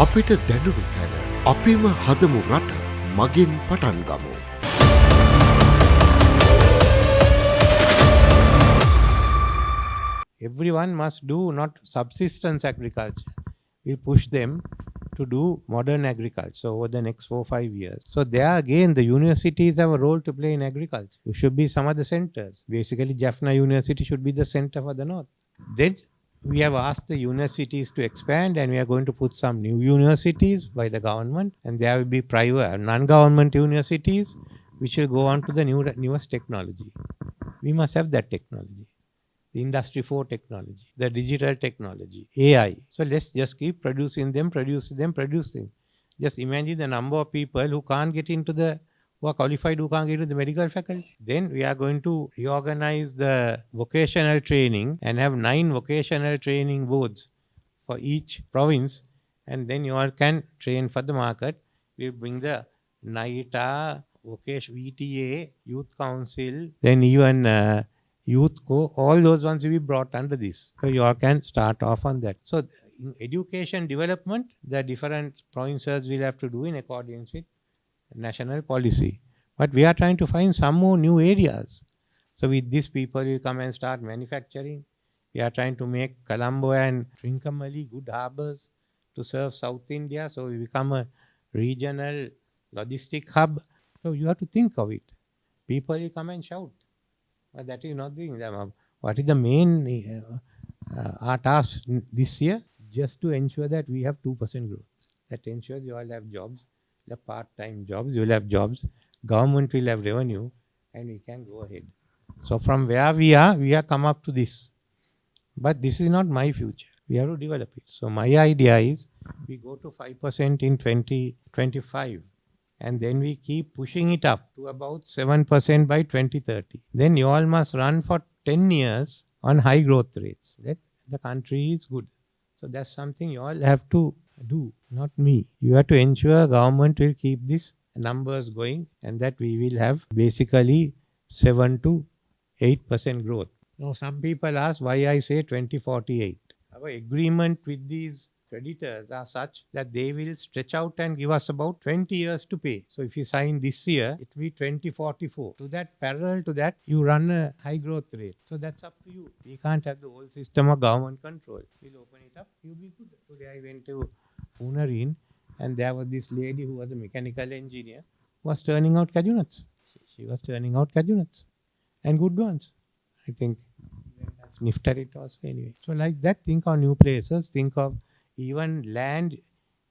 අපිට දැනුණු තැන අපිම හදමු රට මගින් පටන් ගමු. Everyone must do not subsistence agriculture. We'll push them to do modern agriculture over the next 4-5 years. So there again, the universities have a role to play in agriculture. You should be some of the centers. Basically, Jaffna University should be the center for the North. Then we have asked the universities to expand, and we are going to put some new universities by the government, and there will be private, non-government universities, which will go on to the newest technology. We must have that technology. The Industry 4 technology, the digital technology, AI. So let's just keep producing them. Just imagine the number of people who can't get into who are qualified, who can't get into the medical faculty. Then we are going to reorganize the vocational training and have 9 vocational training boards for each province. And then you all can train for the market. We'll bring the NITA, VTA, Youth Council, then even Youth Co, all those ones will be brought under this. So you all can start off on that. So in education development, the different provinces will have to do in accordance with national policy. But we are trying to find some more new areas. So with these people will come and start manufacturing. We are trying to make Colombo and Trincomalee good harbors to serve South India. So we become a regional logistic hub. So you have to think of it. People will come and shout. But that is not doing them. What is the main our task this year? Just to ensure that we have 2% growth. That ensures you all have jobs, the part-time jobs, you will have jobs, government will have revenue, and we can go ahead. So from where we have come up to this. But this is not my future. We have to develop it. So my idea is we go to 5% in 2025. And then we keep pushing it up to about 7% by 2030. Then you all must run for 10 years on high growth rates. That the country is good. So that's something you all have to do, not me. You have to ensure government will keep these numbers going and that we will have basically 7 to 8% growth. Now some people ask why I say 2048. Our agreement with these creditors are such that they will stretch out and give us about 20 years to pay. So if you sign this year, it will be 2044. To that, parallel to that, you run a high growth rate. So that's up to you. We can't have the whole system of government control. We'll open it up, you'll be good. Today I went to Punarine and there was this lady who was a mechanical engineer who was turning out cashew nuts. She was turning out cashew nuts and good ones. I think sniffed at it also anyway. So like that, think of new places, think of even land,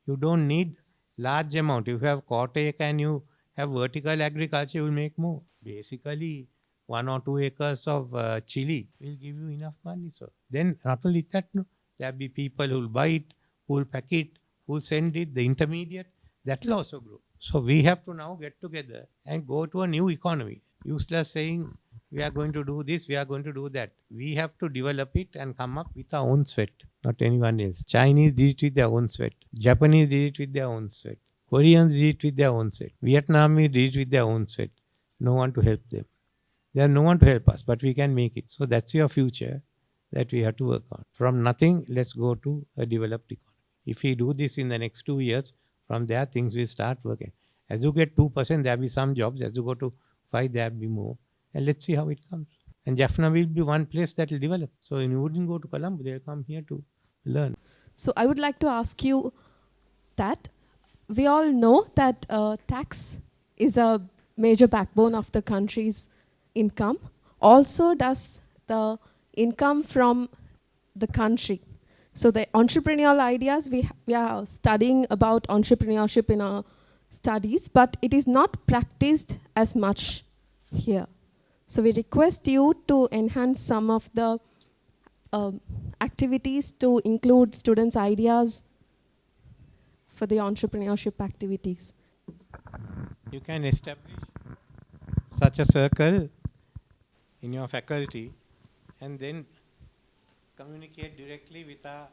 you don't need large amount. If you have quarter acre and you have vertical agriculture, you will make more. Basically, 1 or 2 acres of chili will give you enough money. So then not only that, no, there will be people who will buy it, who will pack it, who will send it, the intermediate, that will also grow. So we have to now get together and go to a new economy. Useless saying, we are going to do this, we are going to do that. We have to develop it and come up with our own sweat, not anyone else. Chinese did it with their own sweat. Japanese did it with their own sweat. Koreans did it with their own sweat. Vietnamese did it with their own sweat. No one to help them. There is no one to help us, but we can make it. So that's your future that we have to work on. From nothing, let's go to a developed economy. If we do this in the next 2 years, from there things will start working. As you get 2%, there will be some jobs. As you go to 5, there will be more. And let's see how it comes. And Jaffna will be one place that will develop. So you wouldn't go to Colombo, they'll come here to learn. So I would like to ask you that we all know that tax is a major backbone of the country's income. Also does the income from the country. So the entrepreneurial ideas, we are studying about entrepreneurship in our studies, but it is not practiced as much here. So we request you to enhance some of the activities to include students' ideas for the entrepreneurship activities. You can establish such a circle in your faculty and then communicate directly with our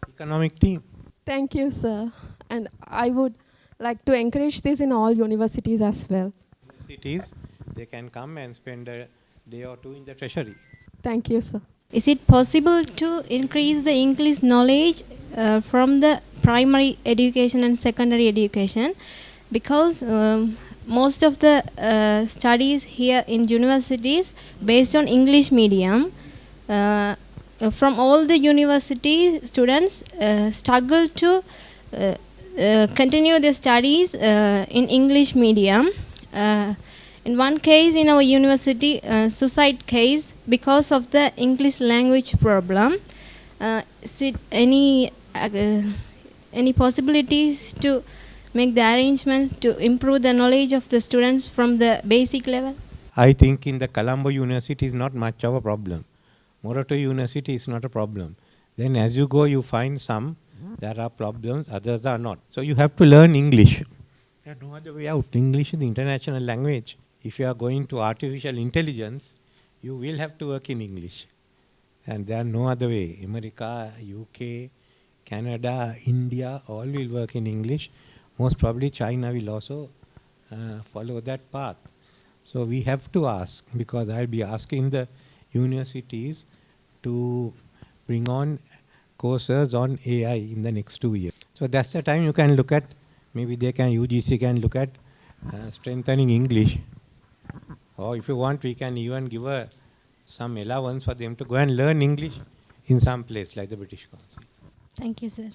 economic team. Thank you, sir. And I would like to encourage this in all universities as well. Universities, they can come and spend a day or two in the treasury. Thank you, sir. Is it possible to increase the English knowledge from the primary education and secondary education? Because most of the studies here in universities based on English medium, from all the university students struggle to continue their studies in English medium. In one case in our university, suicide case because of the English language problem. Is it any possibilities to make the arrangements to improve the knowledge of the students from the basic level? I think in the Colombo University is not much of a problem. Morato University is not a problem. Then as you go, you find some, there are problems, others are not. So you have to learn English. There is no other way out. English is the international language. If you are going to artificial intelligence, you will have to work in English. And there are no other way. America, UK, Canada, India, all will work in English. Most probably China will also follow that path. So we have to ask, because I'll be asking the universities to bring on courses on AI in the next 2 years. So that's the time you can look at, maybe UGC can look at strengthening English. Or if you want, we can even give some allowance for them to go and learn English in some place like the British Council. Thank you, sir.